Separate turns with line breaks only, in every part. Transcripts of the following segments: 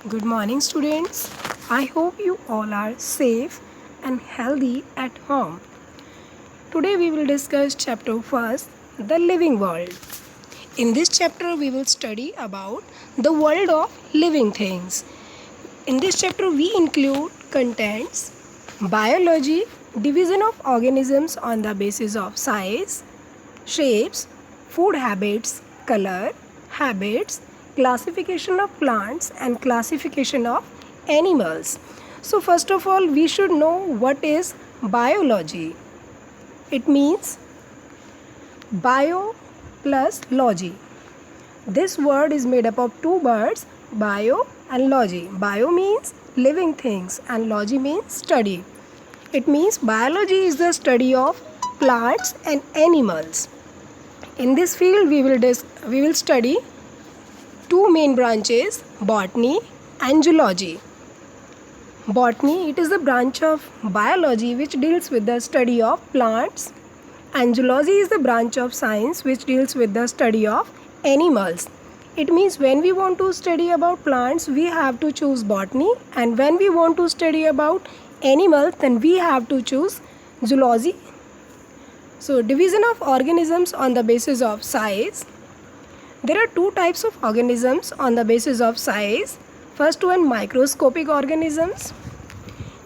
Good morning, students. I hope you all are safe and healthy at home. Today we will discuss chapter first, the living world. In this chapter we will study about the world of living things. In this chapter we include contents, biology, division of organisms on the basis of size, shapes, food habits, color, habits, classification of plants and classification of animals. So first of all we should know what is biology. It means bio plus logy. This word is made up of two words, bio and logy. Bio means living things and logy means study. It means biology is the study of plants and animals. In this field we will study two main branches, botany and zoology. Botany, it is the branch of biology which deals with the study of plants, and zoology is the branch of science which deals with the study of animals. It means when we want to study about plants we have to choose botany, and when we want to study about animals then we have to choose zoology. So division of organisms on the basis of size. There are two types of organisms on the basis of size. First one, microscopic organisms.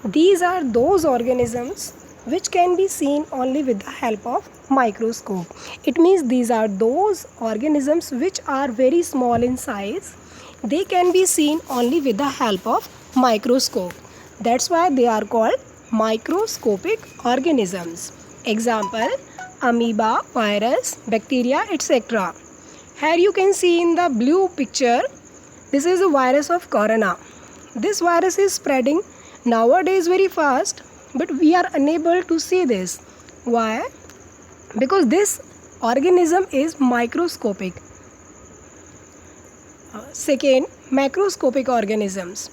These are those organisms which can be seen only with the help of microscope. It means these are those organisms which are very small in size. They can be seen only with the help of microscope. That's why they are called microscopic organisms. Example, amoeba, virus, bacteria, etc. Here you can see in the blue picture, this is a virus of corona. This virus is spreading nowadays very fast, but we are unable to see this. Why? Because this organism is microscopic. Second, macroscopic organisms.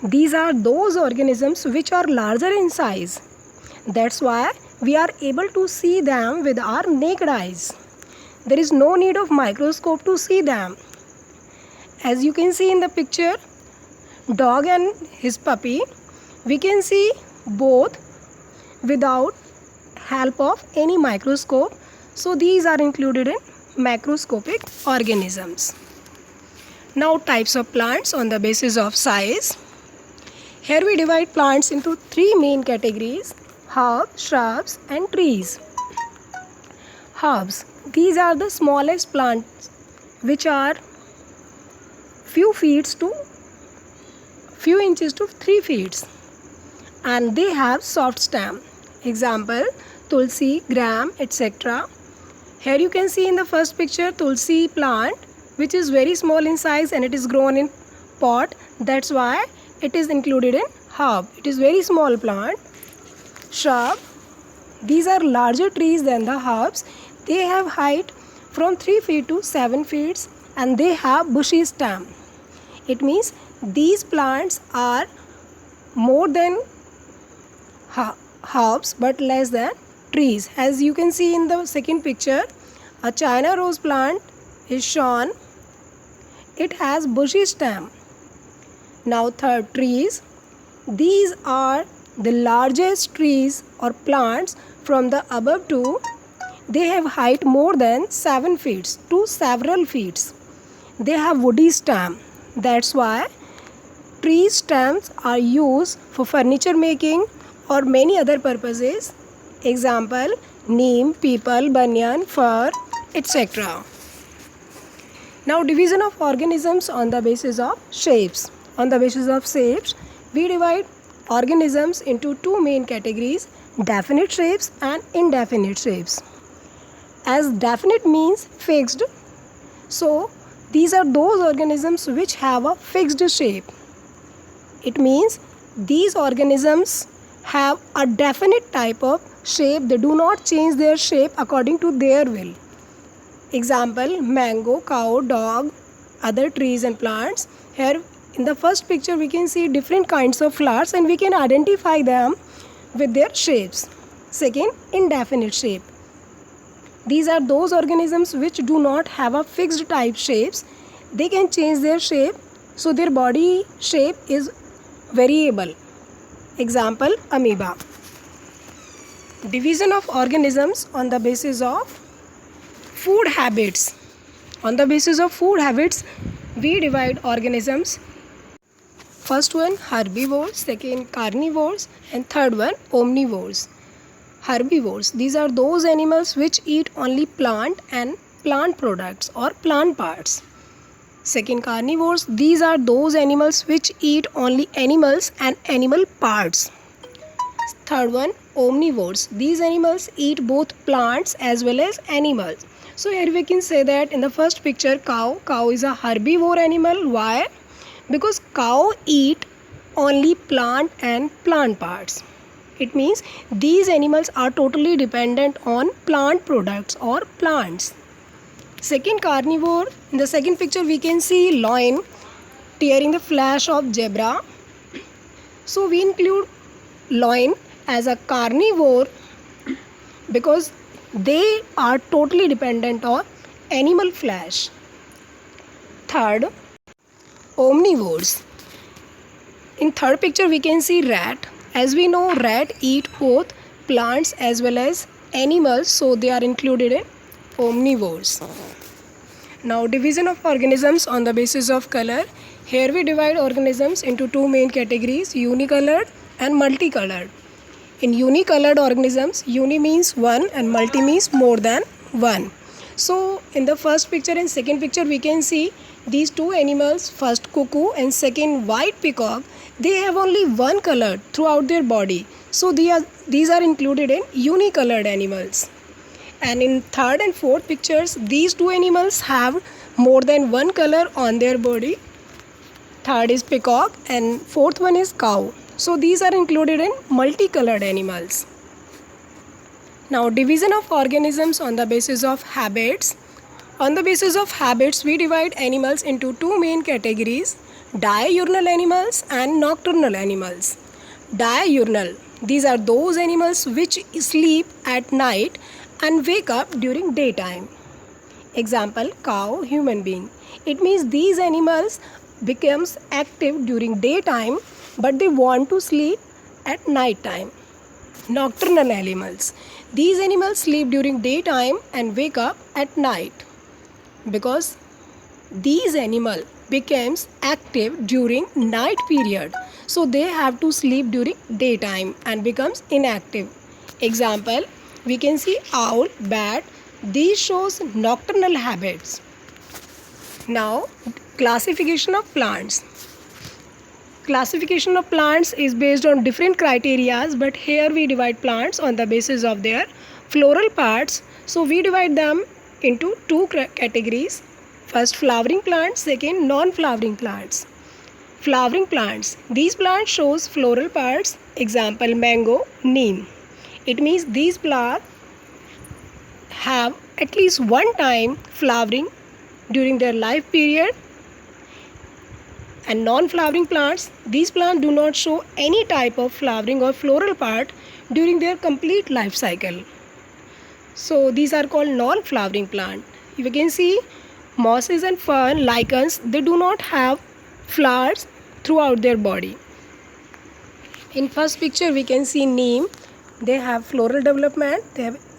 These are those organisms which are larger in size. That's why we are able to see them with our naked eyes. There is no need of microscope to see them. As you can see in the picture, dog and his puppy, we can see both without help of any microscope. So these are included in macroscopic organisms. Now types of plants on the basis of size. Here we divide plants into three main categories: herbs, shrubs and trees. Herbs, these are the smallest plants which are few inches to 3 feet, and they have soft stem. Example, tulsi, gram, etc. Here you can see in the first picture tulsi plant which is very small in size and it is grown in pot. That's why it is included in herb. It is very small plant. Shrub, these are larger trees than the herbs. They have height from 3 feet to 7 feet and they have bushy stem. It means these plants are more than herbs but less than trees. As you can see in the second picture, a China rose plant is shown. It has bushy stem. Now third, trees. These are the largest trees or plants from the above two. They have height more than 7 feet to several feet. They have woody stem. That's why tree stems are used for furniture making or many other purposes. Example, neem, peepal, banyan, fir, etc. Now division of organisms on the basis of shapes. On the basis of shapes, we divide organisms into two main categories: definite shapes and indefinite shapes. As definite means fixed, so these are those organisms which have a fixed shape. It means these organisms have a definite type of shape. They do not change their shape according to their will. Example, mango, cow, dog, other trees and plants. Here in the first picture we can see different kinds of flowers and we can identify them with their shapes. Second, indefinite shape. These are those organisms which do not have a fixed type shapes. They can change their shape So their body shape is variable. Example, amoeba. Division of organisms on the basis of food habits. On the basis of food habits, we divide organisms. First one, herbivores, second, carnivores, and third one, omnivores. Herbivores, these are those animals which eat only plant and plant products or plant parts. Second, carnivores, these are those animals which eat only animals and animal parts. Third one, omnivores, these animals eat both plants as well as animals. So here we can say that in the first picture, cow is a herbivore animal. Why? Because cow eat only plant and plant parts. It means these animals are totally dependent on plant products or plants. Second, carnivore, in the second picture we can see lion tearing the flesh of zebra. So we include lion as a carnivore because they are totally dependent on animal flesh. Third, omnivores. In third picture we can see rat. As we know, rat eat both plants as well as animals, so they are included in omnivores. Now, division of organisms on the basis of color. Here we divide organisms into two main categories, unicolored and multicolored. In unicolored organisms, uni means one and multi means more than one. So in the first picture and second picture we can see these two animals, first cuckoo and second white peacock, they have only one color throughout their body. So these are included in unicolored animals. And in third and fourth pictures, these two animals have more than one color on their body. Third is peacock and fourth one is cow. So these are included in multicolored animals. Now, division of organisms on the basis of habits. On the basis of habits, we divide animals into two main categories, diurnal animals and nocturnal animals. Diurnal, these are those animals which sleep at night and wake up during daytime. Example, cow, human being. It means these animals becomes active during daytime but they want to sleep at night time. Nocturnal animals. These animals sleep during daytime and wake up at night because these animal becomes active during night period. So they have to sleep during daytime and becomes inactive. Example, we can see owl, bat. These shows nocturnal habits. Now, classification of plants. Classification of plants is based on different criteria, but here we divide plants on the basis of their floral parts. So we divide them into two categories. First, flowering plants, second, non-flowering plants. Flowering plants. These plants shows floral parts. Example, mango, neem. It means these plants have at least one time flowering during their life period. And non-flowering plants, these plants do not show any type of flowering or floral part during their complete life cycle. So these are called non-flowering plant. You can see mosses and fern, lichens, they do not have flowers throughout their body. In first picture we can see neem. They have floral development.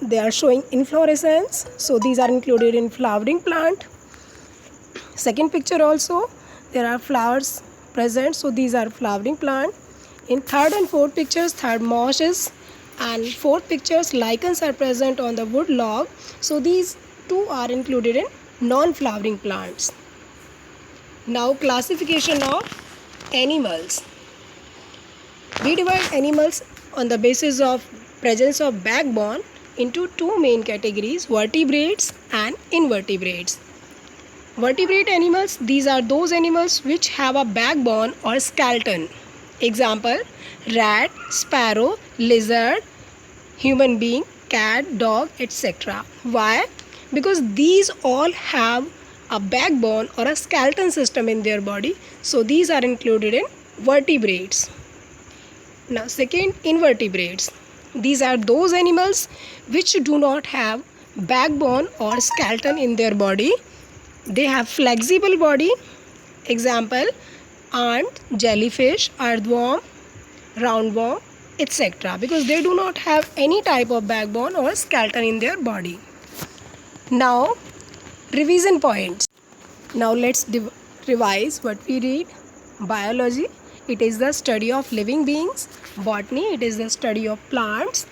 They are showing inflorescence. So these are included in flowering plant. Second picture also, there are flowers present, so these are flowering plant. In third and fourth pictures, third mosses and fourth pictures, lichens are present on the wood log, so these two are included in non-flowering plants. Now, classification of animals. We divide animals on the basis of presence of backbone into two main categories, vertebrates and invertebrates. Vertebrate animals, these are those animals which have a backbone or skeleton. Example, rat, sparrow, lizard, human being, cat, dog, etc. Why? Because these all have a backbone or a skeleton system in their body. So these are included in vertebrates. Now second, invertebrates. These are those animals which do not have backbone or skeleton in their body. They have flexible body Example, ant, jellyfish, earthworm, roundworm, etc. because they do not have any type of backbone or skeleton in their body. Now, revision points. Now let's revise what we read. Biology, it is the study of living beings. Botany, it is the study of plants.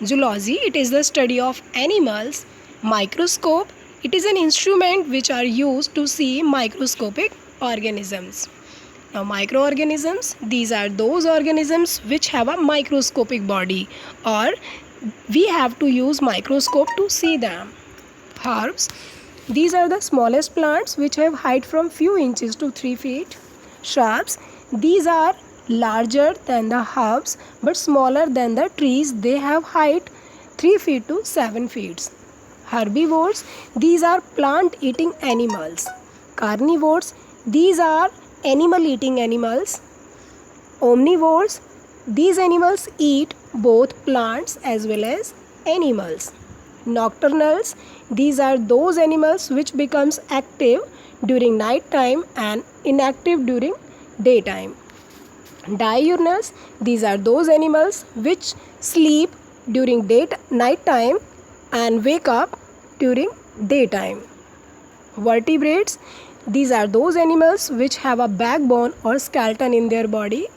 Zoology, it is the study of animals. Microscope, it is an instrument which are used to see microscopic organisms. Now microorganisms, these are those organisms which have a microscopic body, or we have to use microscope to see them. Herbs, these are the smallest plants which have height from few inches to 3 feet. Shrubs, these are larger than the herbs but smaller than the trees. They have height 3 feet to 7 feet. Herbivores, these are plant eating animals. Carnivores, these are animal eating animals. Omnivores, these animals eat both plants as well as animals. Nocturnals, these are those animals which becomes active during night time and inactive during daytime. Diurnals, these are those animals which sleep during night time and wake up during daytime. Vertebrates, these are those animals which have a backbone or skeleton in their body.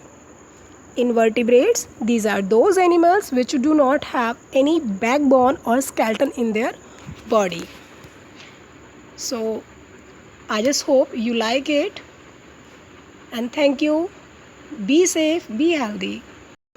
Invertebrates, these are those animals which do not have any backbone or skeleton in their body. So I just hope you like it, and thank you. Be safe, be healthy.